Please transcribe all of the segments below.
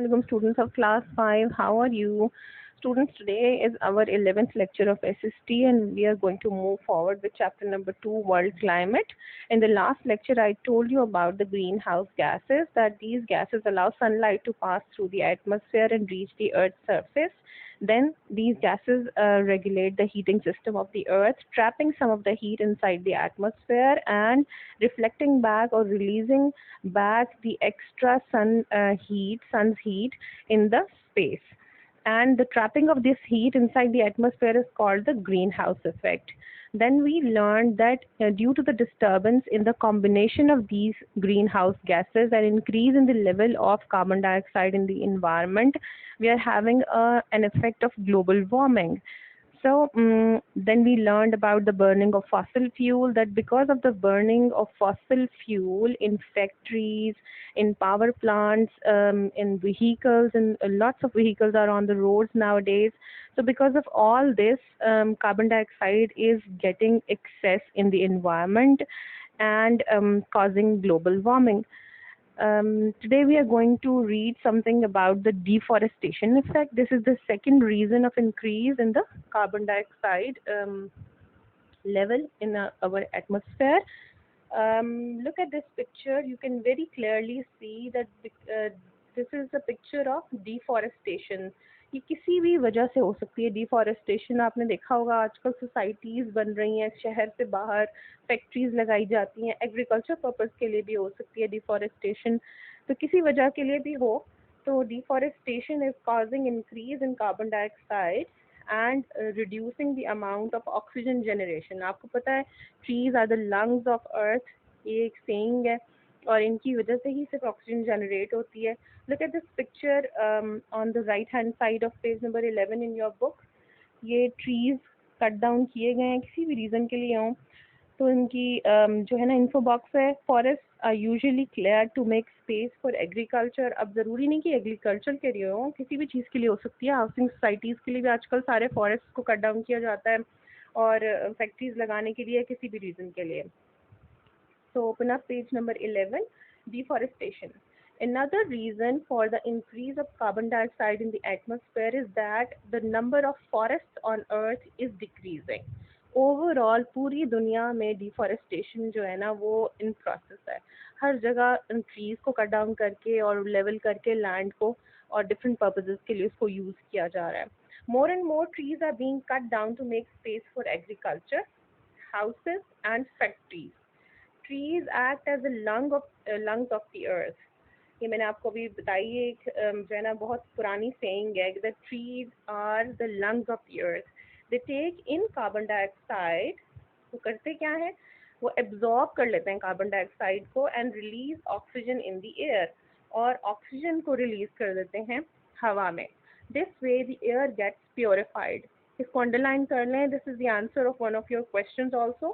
Assalamualaikum students of class 5. How are you? Students, today is our 11th lecture of SST and we are going to move forward with chapter number 2, World Climate. In the last lecture, I told you about the greenhouse gases, that these gases allow sunlight to pass through the atmosphere and reach the Earth's surface. Then these gases regulate the heating system of the Earth, trapping some of the heat inside the atmosphere and reflecting back or releasing back the extra sun's heat in the space. And the trapping of this heat inside the atmosphere is called the greenhouse effect. Then we learned that due to the disturbance in the combination of these greenhouse gases and increase in the level of carbon dioxide in the environment, we are having an effect of global warming. So then we learned about the burning of fossil fuel, that because of the burning of fossil fuel in factories, in power plants, in vehicles, and lots of vehicles are on the roads nowadays. So because of all this, carbon dioxide is getting excess in the environment and causing global warming. Today we are going to read something about the deforestation effect. This is the second reason of increase in the carbon dioxide level in our atmosphere. Look at this picture. You can very clearly see that this is a picture of deforestation. ये किसी भी वजह से हो सकती है deforestation. आपने देखा होगा आजकल सोसाइटीज़ बन रही हैं, शहर से बाहर फैक्ट्रीज लगाई जाती हैं, एग्रीकल्चर पर्पस के लिए भी हो सकती है डिफॉरेस्टेशन. तो किसी वजह के लिए भी हो, तो deforestation is causing increase in carbon dioxide and reducing the amount of oxygen generation. आपको पता है trees are the lungs of earth, ये एक सेइंग है, और इनकी वजह से ही सिर्फ ऑक्सीजन जनरेट होती है. Look at this picture on the right hand side of page number 11 in your book. ये trees cut down किए गए हैं किसी भी reason के लिए हों, तो इनकी जो है ना info box है, forests are usually cleared to make space for agriculture. अब ज़रूरी नहीं कि agriculture के लिए हो, किसी भी चीज़ के लिए हो सकती है. हाउसिंग सोसाइटीज़ के लिए भी आजकल सारे forests को cut down किया जाता है, और फैक्ट्रीज लगाने के लिए, किसी भी रीज़न के लिए. So open up page number 11, deforestation. Another reason for the increase of carbon dioxide in the atmosphere is that the number of forests on earth is decreasing. Overall पूरी दुनिया में deforestation जो है ना वो in process है. हर जगह trees को cut down करके और level करके land को और different purposes के लिए उसको use किया जा रहा है. More and more trees are being cut down to make space for agriculture, houses and factories. Trees act as the lungs of the earth. ये मैंने आपको अभी बताई है, एक जो है ना बहुत पुरानी saying है, that trees are the lungs of the earth. They take in carbon dioxide. वो करते क्या है, वो absorb कर लेते हैं कार्बन डाइऑक्साइड को and release oxygen in the air, और ऑक्सीजन को release कर देते हैं हवा में. This way the air gets purified. इसको underline कर लें. This is the answer of one of your questions also.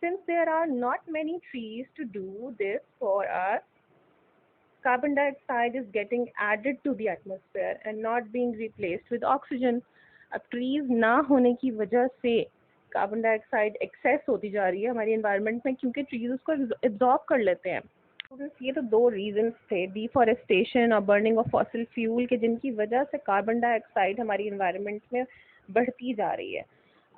Since there are not many trees to do this for us, carbon dioxide is getting added to the atmosphere and not being replaced with oxygen. अब trees ना होने की वजह से carbon dioxide access होती जा रही है हमारी एनवायरनमेंट में, क्योंकि ट्रीज उसको एब्जॉर्ब कर लेते हैं. ये तो दो रीजंस थे, डिफॉरेस्टेशन और बर्निंग ऑफ फॉसिल फ्यूल के, जिनकी वजह से कार्बन डाइऑक्साइड हमारी एनवायरनमेंट में बढ़ती जा रही है.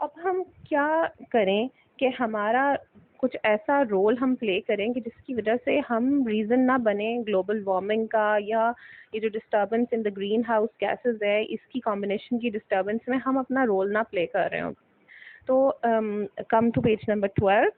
अब हम क्या करें कि हमारा कुछ ऐसा रोल हम प्ले करें कि जिसकी वजह से हम रीज़न ना बने ग्लोबल वार्मिंग का, या ये जो disturbance in the green house gases है इसकी कॉम्बिनेशन की डिस्टर्बेंस में हम अपना रोल ना प्ले कर रहे हो. तो come to page number 12,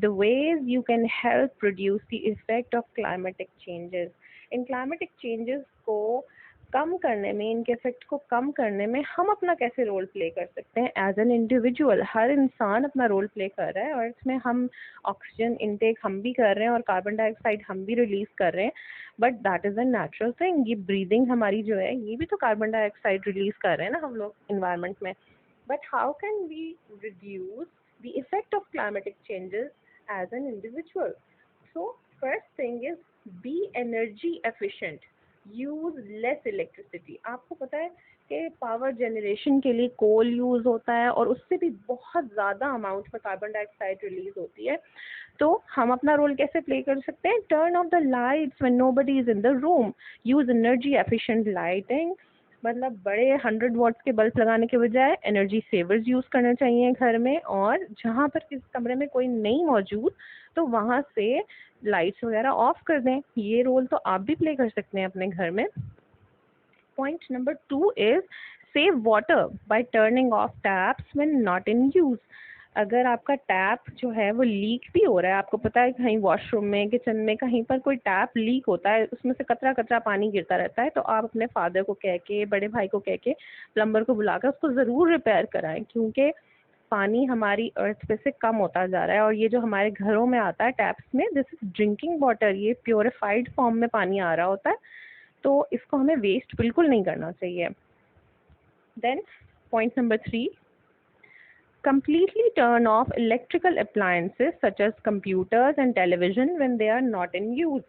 the ways you can help reduce the effect of climatic changes. In climatic changes को कम करने में, इनके इफेक्ट को कम करने में हम अपना कैसे रोल प्ले कर सकते हैं एज एन इंडिविजुअल. हर इंसान अपना रोल प्ले कर रहा है, और इसमें हम ऑक्सीजन इनटेक हम भी कर रहे हैं और कार्बन डाइऑक्साइड हम भी रिलीज कर रहे हैं, but that is a natural thing. ये ब्रीदिंग हमारी जो है ये भी तो कार्बन डाइऑक्साइड रिलीज कर रहे हैं ना हम लोग इन्वायरमेंट में. But how can we reduce the effect of climatic changes as an individual? So first thing is be energy efficient. Use less electricity. आपको पता है कि पावर जनरेशन के लिए कोल यूज होता है और उससे भी बहुत ज़्यादा अमाउंट में कार्बन डाइऑक्साइड रिलीज होती है। तो हम अपना रोल कैसे प्ले कर सकते हैं? Turn off the lights when nobody is in the room, use energy efficient lighting, मतलब बड़े 100 वॉट्स के बल्ब लगाने के बजाय एनर्जी सेवर्स यूज करना चाहिए घर में, और जहाँ पर किस कमरे में कोई नहीं मौजूद तो वहाँ से लाइट्स वगैरह ऑफ कर दें। ये रोल तो आप भी प्ले कर सकते हैं अपने घर में। Point number 2 is save water bye turning of taps when not in use. अगर आपका टैप जो है वो लीक भी हो रहा है, आपको पता है कहीं वॉशरूम में, किचन में, कहीं पर कोई टैप लीक होता है, उसमें से कतरा कतरा पानी गिरता रहता है, तो आप अपने फादर को कह के, बड़े भाई को कह के, प्लम्बर को बुलाकर उसको ज़रूर रिपेयर कराएं, क्योंकि पानी हमारी अर्थ पे से कम होता जा रहा है। और ये जो हमारे घरों में आता है टैप्स में, दिस इज ड्रिंकिंग वाटर, ये प्योरीफाइड फॉर्म में पानी आ रहा होता है, तो इसको हमें वेस्ट बिल्कुल नहीं करना चाहिए। Then point number 3, completely turn off electrical appliances such as computers and television when they are not in use.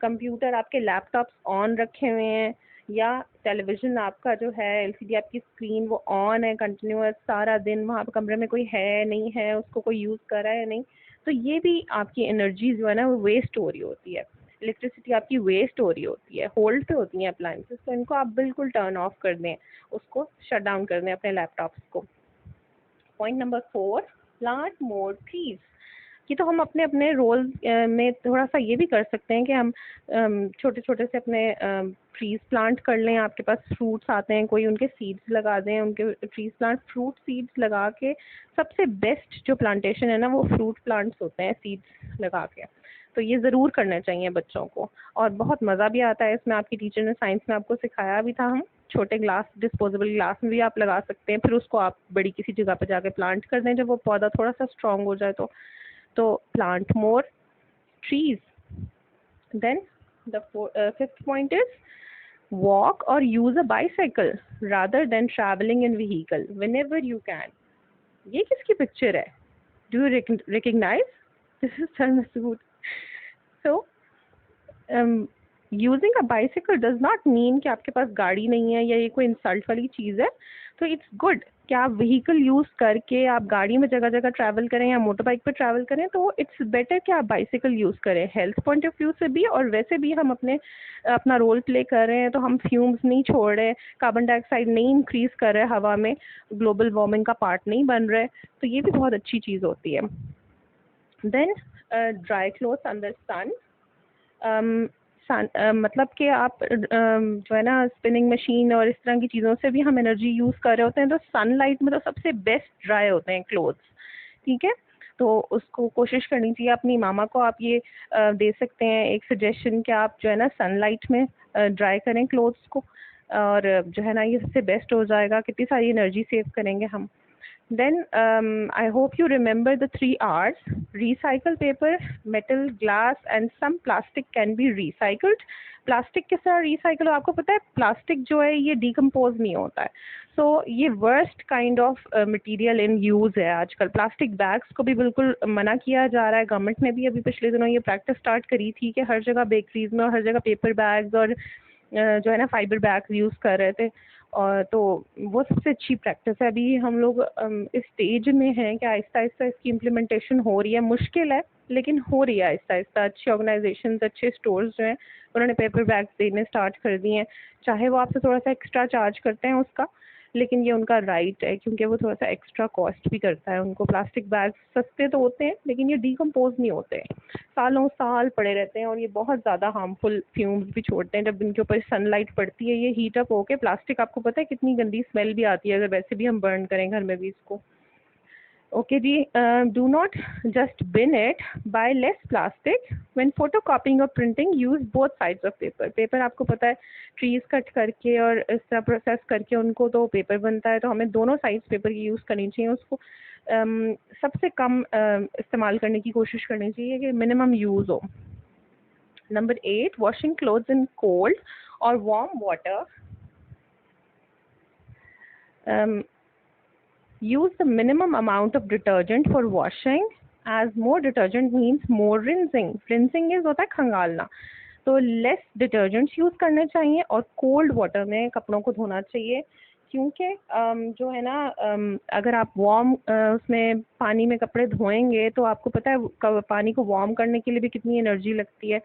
Computer आपके लैपटॉप्स ऑन रखे हुए हैं, या टेलीविज़न आपका जो है एलसीडी आपकी स्क्रीन वो ऑन है कंटिन्यूअस सारा दिन, वहाँ पर कमरे में कोई है नहीं है, उसको कोई यूज़ कर रहा है नहीं, तो ये भी आपकी एनर्जी जो है ना वो वेस्ट हो रही होती है, इलेक्ट्रिसिटी आपकी वेस्ट हो रही होती है, होल्ड पे होती हैं अप्लाइंसेस, तो इनको आप बिल्कुल टर्न ऑफ कर दें, उसको शट डाउन कर दें अपने लैपटॉप्स को। Point number 4, plant more trees. ये तो हम अपने अपने रोल में थोड़ा सा ये भी कर सकते हैं कि हम छोटे छोटे से अपने ट्रीज प्लांट कर लें। आपके पास फ्रूट्स आते हैं, कोई उनके सीड्स लगा दें, उनके ट्रीज प्लांट, फ्रूट सीड्स लगा के। सबसे बेस्ट जो प्लांटेशन है ना वो फ्रूट प्लांट्स होते हैं सीड्स लगा के, तो ये ज़रूर करना चाहिए बच्चों को, और बहुत मज़ा भी आता है इसमें। आपकी टीचर ने साइंस में आपको सिखाया भी था। हम छोटे ग्लास, डिस्पोजेबल ग्लास में भी आप लगा सकते हैं, फिर उसको आप बड़ी किसी जगह पर जाके प्लांट कर दें जब वो पौधा थोड़ा सा स्ट्रॉन्ग हो जाए तो plant more trees. Then the 5th point is walk or use a bicycle rather than traveling in vehicle whenever you can. ये किसकी पिक्चर है? Do you recognize? This is Sir Masood. So using a bicycle does not mean कि आपके पास गाड़ी नहीं है या ये कोई इंसल्ट वाली चीज़ है। तो इट्स गुड कि आप व्हीकल यूज़ करके आप गाड़ी में जगह जगह ट्रैवल करें या मोटर बाइक पर ट्रैवल करें, तो इट्स बेटर कि आप बाइसिकल यूज़ करें हेल्थ पॉइंट ऑफ व्यू से भी, और वैसे भी हम अपना रोल प्ले कर रहे हैं, तो हम फ्यूम्स नहीं छोड़ रहे, कार्बन डाइऑक्साइड नहीं इंक्रीज कर रहे हवा में, ग्लोबल वार्मिंग का पार्ट नहीं बन रहे, तो ये भी बहुत अच्छी चीज़ होती है। देन ड्राई क्लोथ्स अंडर सन। मतलब कि आप जो है ना स्पिनिंग मशीन और इस तरह की चीज़ों से भी हम एनर्जी यूज़ कर रहे होते हैं, तो सनलाइट में तो सबसे बेस्ट ड्राई होते हैं क्लोथ्स, ठीक है। तो उसको कोशिश करनी चाहिए। अपनी मामा को आप ये दे सकते हैं एक सजेशन कि आप जो है ना सनलाइट में ड्राई करें क्लोथ्स को, और जो है ना ये सबसे बेस्ट हो जाएगा, कितनी सारी एनर्जी सेव करेंगे हम। Then I hope you remember the 3 R's: recycle paper, metal, glass and some plastic can be recycled. Plastic किस तरह रिसाइकल हो? आपको पता है प्लास्टिक जो है ये डिकम्पोज नहीं होता है, सो ये worst kind of material in use है आजकल। प्लास्टिक बैग्स को भी बिल्कुल मना किया जा रहा है, गवर्नमेंट ने भी अभी पिछले दिनों ये प्रैक्टिस स्टार्ट करी थी कि हर जगह बेकरीज में और हर जगह पेपर बैग्स और जो है ना फाइबर बैग्स यूज़ कर रहे थे, और तो वो सबसे अच्छी प्रैक्टिस है। अभी हम लोग इस स्टेज में हैं कि आहिस्ता आहिस्ता इसकी इम्प्लीमेंटेशन हो रही है, मुश्किल है लेकिन हो रही है आहिस्ता आहिस्ता। अच्छी ऑर्गेनाइजेशंस, अच्छे स्टोर्स जो हैं उन्होंने पेपर बैग्स देने स्टार्ट कर दिए हैं, चाहे वो आपसे थोड़ा सा एक्स्ट्रा चार्ज करते हैं उसका, लेकिन ये उनका राइट है क्योंकि वो थोड़ा सा एक्स्ट्रा कॉस्ट भी करता है उनको। प्लास्टिक बैग्स सस्ते तो होते हैं लेकिन ये डिकम्पोज नहीं होते, सालों साल पड़े रहते हैं और ये बहुत ज़्यादा हार्मफुल फ्यूम्स भी छोड़ते हैं। जब इनके ऊपर सनलाइट पड़ती है ये हीट अप होके प्लास्टिक, आपको पता है कितनी गंदी स्मेल भी आती है अगर वैसे भी हम बर्न करें घर में भी इसको। ओके जी, do not just bin it, buy less plastic when photocopying और printing, use both sides of paper. Paper आपको पता है ट्रीज कट करके और इस तरह प्रोसेस करके उनको तो पेपर बनता है, तो हमें दोनों साइड्स पेपर की यूज़ करनी चाहिए। उसको सबसे कम इस्तेमाल करने की कोशिश करनी चाहिए कि मिनिमम यूज़ हो। Number 8, washing clothes in cold और warm water. Use the minimum amount of detergent for washing, as more detergent means more rinsing. Rinsing is होता है खंगालना, तो लेस डिटर्जेंट्स यूज़ करने चाहिए और कोल्ड वाटर में कपड़ों को धोना चाहिए, क्योंकि जो है ना अगर आप वार्म उसमें पानी में कपड़े धोएंगे तो आपको पता है पानी को वार्म करने के लिए भी कितनी एनर्जी लगती है।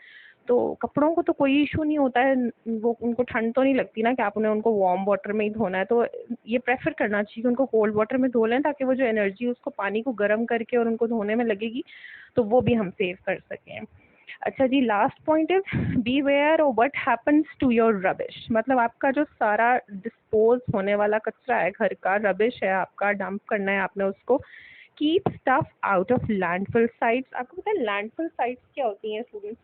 तो कपड़ों को तो कोई इशू नहीं होता है, वो उनको ठंड तो नहीं लगती ना कि आप उन्हें उनको वार्म वाटर में ही धोना है। तो ये प्रेफर करना चाहिए कि उनको कोल्ड वाटर में धो लें, ताकि वो जो एनर्जी उसको पानी को गर्म करके और उनको धोने में लगेगी तो वो भी हम सेव कर सकें। अच्छा जी, last point is be aware और what happens to your rubbish. मतलब आपका जो सारा डिस्पोज होने वाला कचरा है, घर का रबिश है, आपका डंप करना है आपने उसको, keep stuff out of landfill sites. आपको पता है लैंडफिल साइट्स क्या होती हैं स्टूडेंट्स?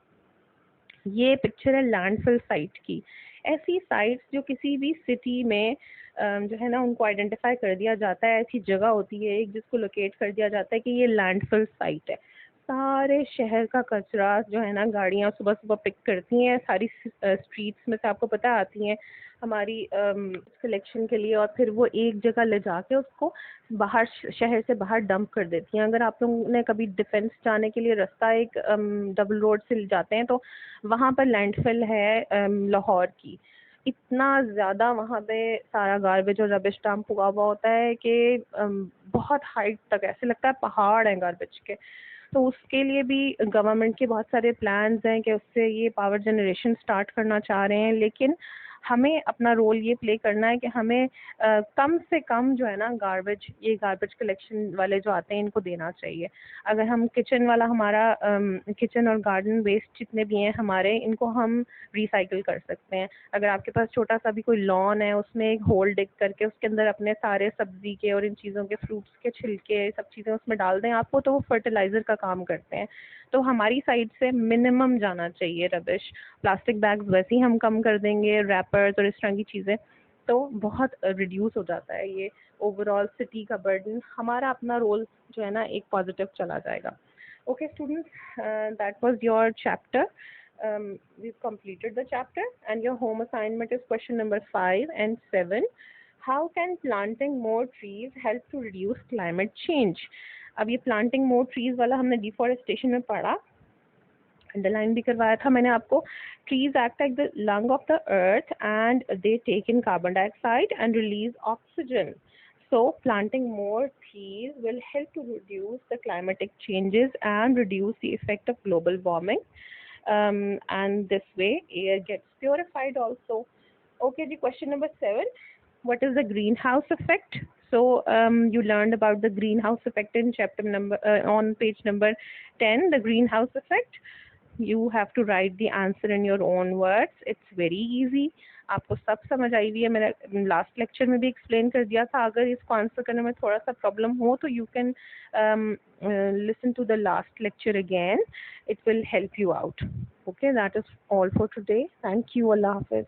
ये पिक्चर है लैंडफिल साइट की। ऐसी साइट्स जो किसी भी सिटी में जो है ना उनको आइडेंटिफाई कर दिया जाता है, ऐसी जगह होती है एक जिसको लोकेट कर दिया जाता है कि ये लैंडफिल साइट है। सारे शहर का कचरा जो है ना गाड़ियाँ सुबह सुबह पिक करती हैं, सारी स्ट्रीट्स में से आपको पता आती हैं हमारी कलेक्शन के लिए, और फिर वो एक जगह ले जाके उसको बाहर शहर से बाहर डंप कर देती हैं। अगर आप लोगों ने कभी डिफेंस जाने के लिए रास्ता एक डबल रोड से जाते हैं तो वहाँ पर लैंडफिल है लाहौर की। इतना ज़्यादा वहाँ पे सारा गार्बेज और रबिश डंप हुआ हुआ होता है कि बहुत हाइट तक ऐसे लगता है पहाड़ हैं गार्बेज के। तो उसके लिए भी गवर्नमेंट के बहुत सारे प्लान्स हैं कि उससे ये पावर जनरेशन स्टार्ट करना चाह रहे हैं, लेकिन हमें अपना रोल ये प्ले करना है कि हमें कम से कम जो है ना गार्बेज, ये गार्बेज कलेक्शन वाले जो आते हैं इनको देना चाहिए। अगर हम किचन वाला हमारा किचन और गार्डन वेस्ट जितने भी हैं हमारे, इनको हम रिसाइकिल कर सकते हैं। अगर आपके पास छोटा सा भी कोई लॉन है, उसमें एक होल डिग करके उसके अंदर अपने सारे सब्जी के और इन चीज़ों के फ्रूट्स के छिलके सब चीज़ें उसमें डाल दें आपको, तो वो फर्टिलाइज़र का काम करते हैं। तो हमारी साइड से मिनिमम जाना चाहिए रबिश। प्लास्टिक बैग्स वैसे ही हम कम कर देंगे, रैपर्स और इस तरह की चीज़ें, तो बहुत रिड्यूस हो जाता है ये ओवरऑल सिटी का बर्डन। हमारा अपना रोल जो है ना एक पॉजिटिव चला जाएगा। Okay, students, that was your chapter. We've completed the chapter, and your home assignment is question number 5 and 7. How can planting more trees help to reduce climate change? अब ये planting more trees वाला हमने deforestation में पढ़ा, underline भी करवाया था मैंने आपको। Trees act like the lung of the earth and they take in carbon dioxide and release oxygen. So planting more trees will help to reduce the climatic changes and reduce the effect of global warming. And this way air gets purified also. Okay, the question number 7. What is the greenhouse effect? So you learned about the greenhouse effect in chapter number on page number 10, the greenhouse effect. You have to write the answer in your own words. It's very easy. आपको सब समझ आई हुई है, मैंने last lecture में भी explain कर दिया था। अगर इसको आंसर करने में थोड़ा सा प्रॉब्लम हो तो you can listen to the last lecture again, it will help you out. Okay, that is all for today. Thank you. अल्लाह हाफिज.